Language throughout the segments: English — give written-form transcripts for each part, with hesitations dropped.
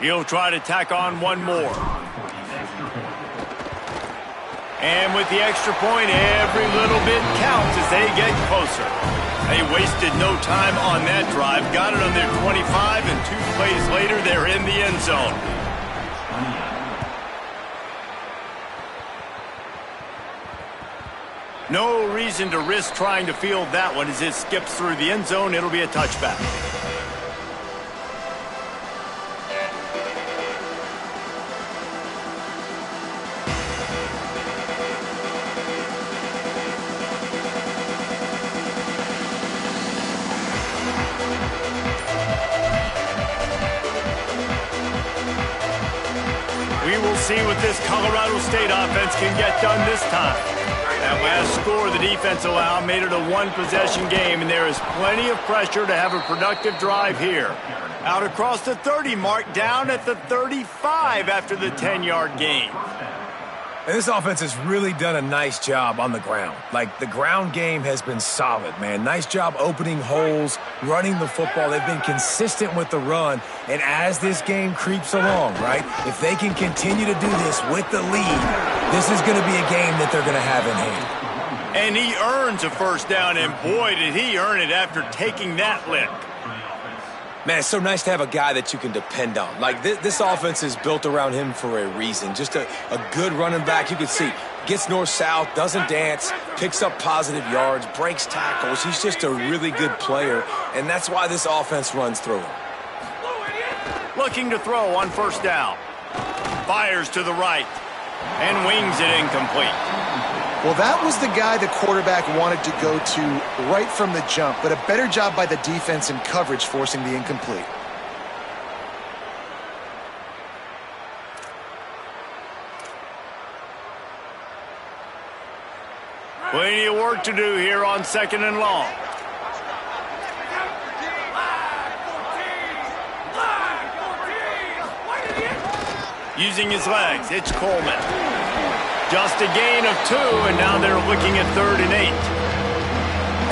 He'll try to tack on one more. And with the extra point, every little bit counts as they get closer. They wasted no time on that drive. Got it on their 25, and 2 plays later, they're in the end zone. No reason to risk trying to field that one as it skips through the end zone. It'll be a touchback. We will see what this Colorado State offense can get done this time. That last score the defense allowed made it a one-possession game, and there is plenty of pressure to have a productive drive here. Out across the 30 mark, down at the 35 after the 10-yard gain. And this offense has really done a nice job on the ground. Like, the ground game has been solid, man. Nice job opening holes, running the football. They've been consistent with the run. And as this game creeps along, right, if they can continue to do this with the lead, this is going to be a game that they're going to have in hand. And he earns a first down, and boy, did he earn it after taking that lick. Man, it's so nice to have a guy that you can depend on. Like, this offense is built around him for a reason. Just a good running back. You can see, gets north-south, doesn't dance, picks up positive yards, breaks tackles. He's just a really good player, and that's why this offense runs through him. Looking to throw on first down. Fires to the right and wings it incomplete. Well, that was the guy the quarterback wanted to go to right from the jump, but a better job by the defense in coverage forcing the incomplete. Plenty of work to do here on 2nd and long. Using his legs, it's Coleman. Just a gain of 2, and now they're looking at 3rd and 8.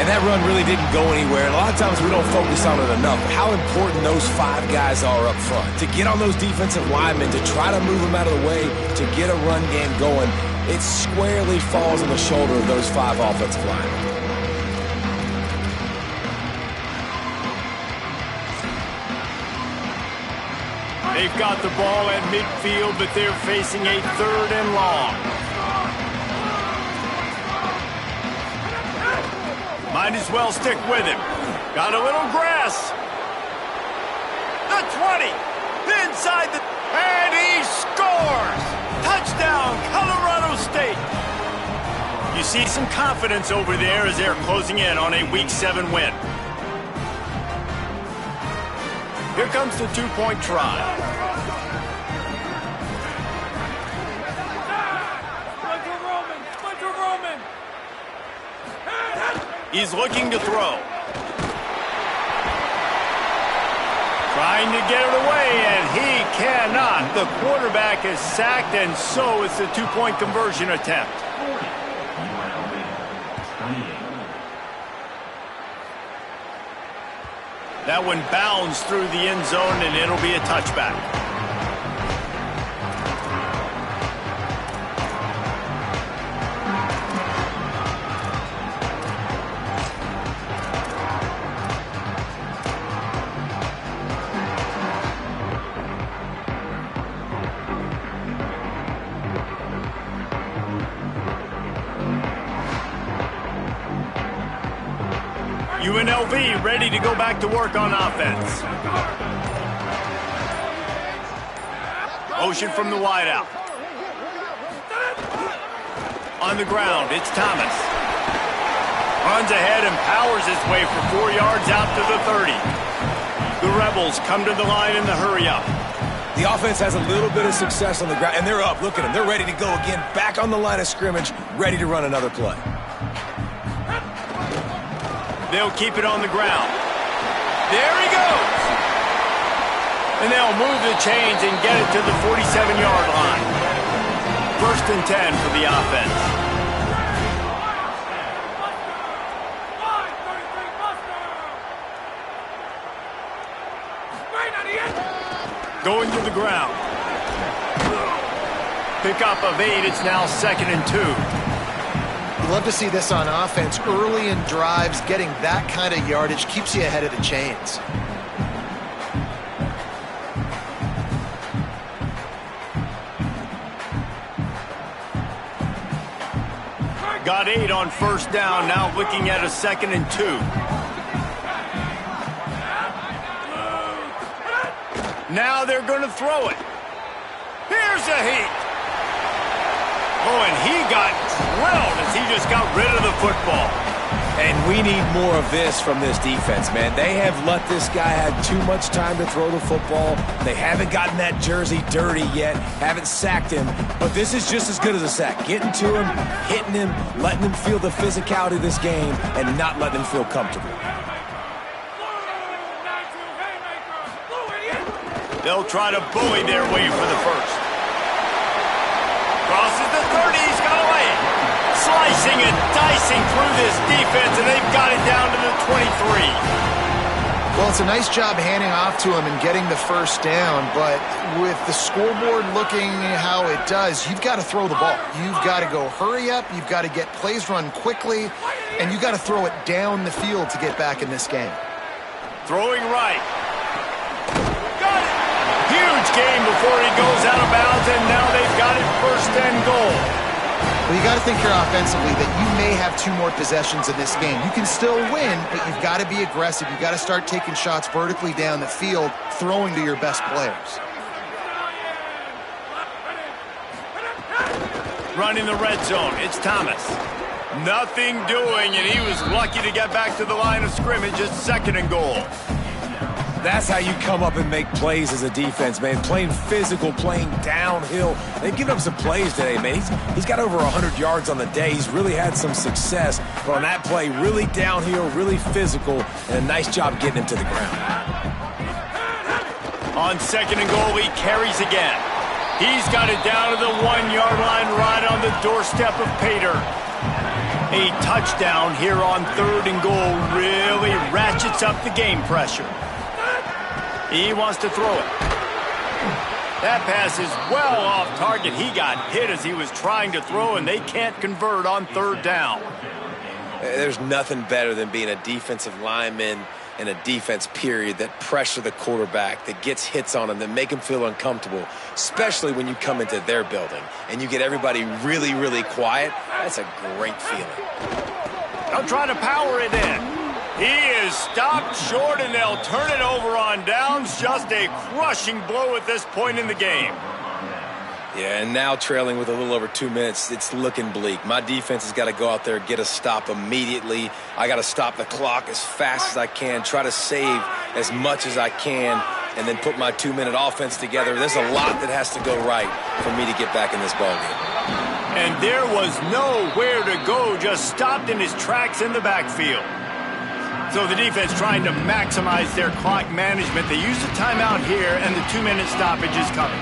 And that run really didn't go anywhere. And a lot of times we don't focus on it enough. How important those 5 guys are up front. To get on those defensive linemen, to try to move them out of the way, to get a run game going, it squarely falls on the shoulder of those 5 offensive linemen. They've got the ball at midfield, but they're facing a 3rd and long. Might as well stick with him. Got a little grass. The 20. Inside the... And he scores! Touchdown, Colorado State. You see some confidence over there as they're closing in on a Week 7 win. Here comes the 2-point try. He's looking to throw. Trying to get it away, and he cannot. The quarterback is sacked, and so is the 2-point conversion attempt. That one bounds through the end zone, and it'll be a touchback. Unlv ready to go back to work on offense. Motion from the wideout. On the ground, it's Thomas. Runs ahead and powers his way for 4 yards out to the 30. The Rebels come to the line in the hurry-up. The offense has a little bit of success on the ground, and they're up. Look at them. They're ready to go again, back on the line of scrimmage, ready to run another play. They'll keep it on the ground. There he goes. And they'll move the chains and get it to the 47-yard line. 1st and 10 for the offense. Going to the ground. Pickup of 8. It's now 2nd and 2. You love to see this on offense. Early in drives, getting that kind of yardage keeps you ahead of the chains. Got 8 on 1st down. Now looking at a 2nd and 2. Now they're going to throw it. Here's a heat. Oh, and he got drilled as he just got rid of the football. And we need more of this from this defense, man. They have let this guy have too much time to throw the football. They haven't gotten that jersey dirty yet, haven't sacked him. But this is just as good as a sack. Getting to him, hitting him, letting him feel the physicality of this game, and not letting him feel comfortable. They'll try to bully their way for the first. Crosses the 30, he's got away. Slicing and dicing through this defense, and they've got it down to the 23. Well, it's a nice job handing off to him and getting the first down, but with the scoreboard looking how it does, you've got to throw the ball. You've got to go hurry up, you've got to get plays run quickly, and you've got to throw it down the field to get back in this game. Throwing right. Got it. Huge game before he goes out of bounds, and now they've got it 1st and goal. Well, you got to think here offensively that you may have 2 more possessions in this game. You can still win, but you've got to be aggressive. You've got to start taking shots vertically down the field, throwing to your best players. Running the red zone, it's Thomas. Nothing doing, and he was lucky to get back to the line of scrimmage. It's 2nd and goal. That's how you come up and make plays as a defense, man. Playing physical, playing downhill. They've given up some plays today, man. He's got over 100 yards on the day. He's really had some success. But on that play, really downhill, really physical, and a nice job getting him to the ground. On 2nd and goal, he carries again. He's got it down to the 1-yard line right on the doorstep of Pater. A touchdown here on 3rd and goal really ratchets up the game pressure. He wants to throw it. That pass is well off target. He got hit as he was trying to throw, and they can't convert on 3rd down. There's nothing better than being a defensive lineman and a defense period that pressure the quarterback, that gets hits on him, that make him feel uncomfortable, especially when you come into their building and you get everybody really, really quiet. That's a great feeling. They'll try to power it in. He is stopped short, and they'll turn it over on downs. Just a crushing blow at this point in the game. Yeah, and now trailing with a little over 2 minutes, it's looking bleak. My defense has got to go out there and get a stop immediately. I got to stop the clock as fast as I can, try to save as much as I can, and then put my 2-minute offense together. There's a lot that has to go right for me to get back in this ballgame. And there was nowhere to go, just stopped in his tracks in the backfield. So the defense trying to maximize their clock management. They use the timeout here, and the 2-minute stoppage is coming.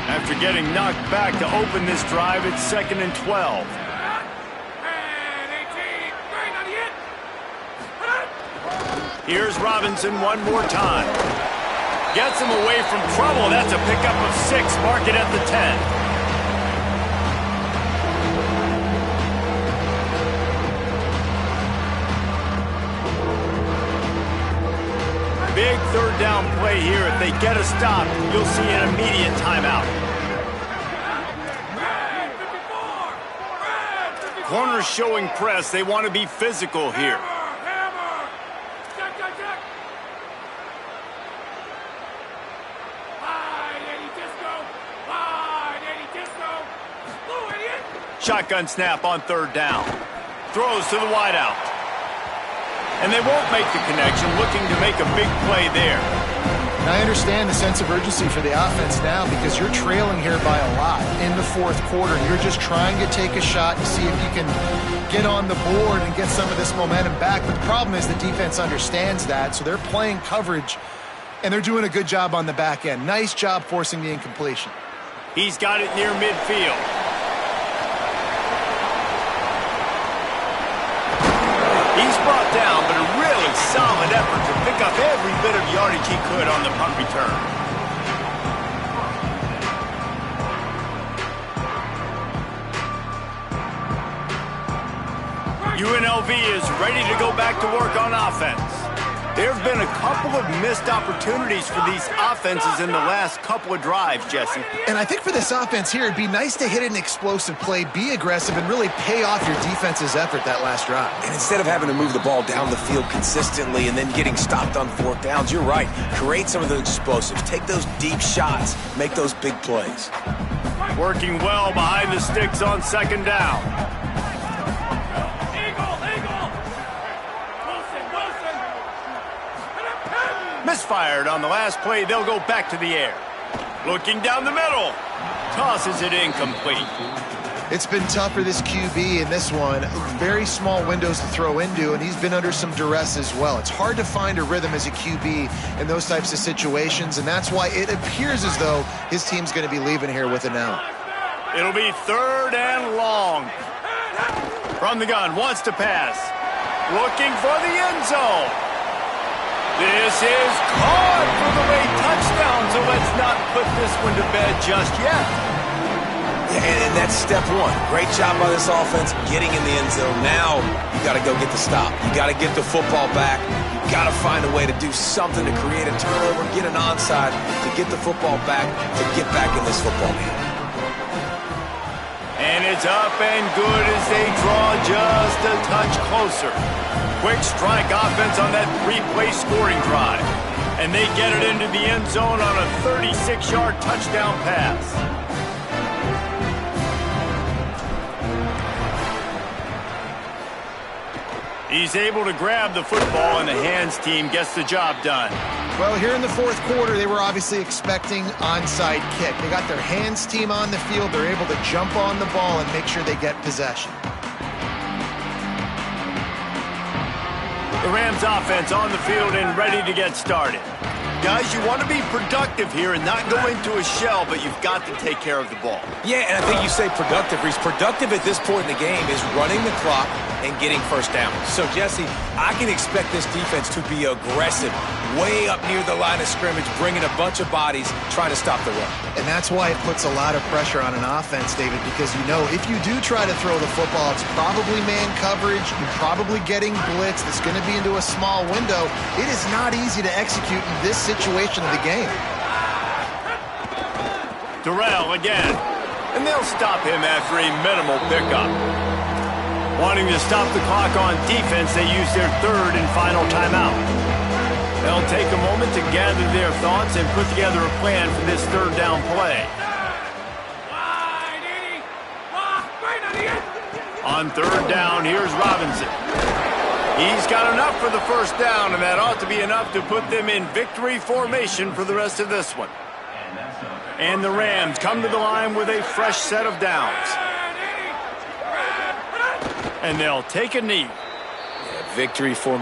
After getting knocked back to open this drive, it's 2nd and 12. Here's Robinson one more time. Gets him away from trouble. That's a pickup of 6. Mark it at the 10. Big 3rd down play here. If they get a stop, you'll see an immediate timeout. Corners showing press. They want to be physical here. Shotgun snap on 3rd down. Throws to the wideout. And they won't make the connection, looking to make a big play there. And I understand the sense of urgency for the offense now because you're trailing here by a lot in the 4th quarter. You're just trying to take a shot to see if you can get on the board and get some of this momentum back. But the problem is the defense understands that, so they're playing coverage, and they're doing a good job on the back end. Nice job forcing the incompletion. He's got it near midfield. He's brought down, but a really solid effort to pick up every bit of yardage he could on the punt return. UNLV is ready to go back to work on offense. There have been a couple of missed opportunities for these offenses in the last couple of drives, Jesse. And I think for this offense here, it'd be nice to hit an explosive play, be aggressive, and really pay off your defense's effort that last drive. And instead of having to move the ball down the field consistently and then getting stopped on fourth downs, you're right. Create some of those explosives. Take those deep shots. Make those big plays. Working well behind the sticks on second down. Misfired on the last play. They'll go back to the air. Looking down the middle. Tosses it incomplete. It's been tough for this QB in this one. Very small windows to throw into, and he's been under some duress as well. It's hard to find a rhythm as a QB in those types of situations, and that's why it appears as though his team's going to be leaving here with it now. It'll be third and long. From the gun, wants to pass. Looking for the end zone. This is caught for the late touchdown, so let's not put this one to bed just yet. Yeah, and that's step one. Great job by this offense getting in the end zone. Now you got to go get the stop. You got to get the football back. You got to find a way to do something to create a turnover, get an onside, to get the football back, to get back in this football game. And it's up and good as they draw just a touch closer. Quick strike offense on that three-play scoring drive. And they get it into the end zone on a 36-yard touchdown pass. He's able to grab the football, and the hands team gets the job done. Well, here in the fourth quarter, they were obviously expecting onside kick. They got their hands team on the field. They're able to jump on the ball and make sure they get possession. The Rams offense on the field and ready to get started. Guys, you want to be productive here and not go into a shell, but you've got to take care of the ball. Yeah, and I think you say productive. He's productive at this point in the game is running the clock and getting first down. So, Jesse, I can expect this defense to be aggressive, way up near the line of scrimmage, bringing a bunch of bodies, trying to stop the run. And that's why it puts a lot of pressure on an offense, David, because you know if you do try to throw the football, it's probably man coverage, you're probably getting blitz, that's going to be into a small window. It is not easy to execute in this situation of the game. Durrell again, and they'll stop him after a minimal pickup. Wanting to stop the clock on defense, they use their third and final timeout. They'll take a moment to gather their thoughts and put together a plan for this third down play. On third down, here's Robinson. He's got enough for the first down, and that ought to be enough to put them in victory formation for the rest of this one. And the Rams come to the line with a fresh set of downs. And they'll take a knee. Yeah, victory formation.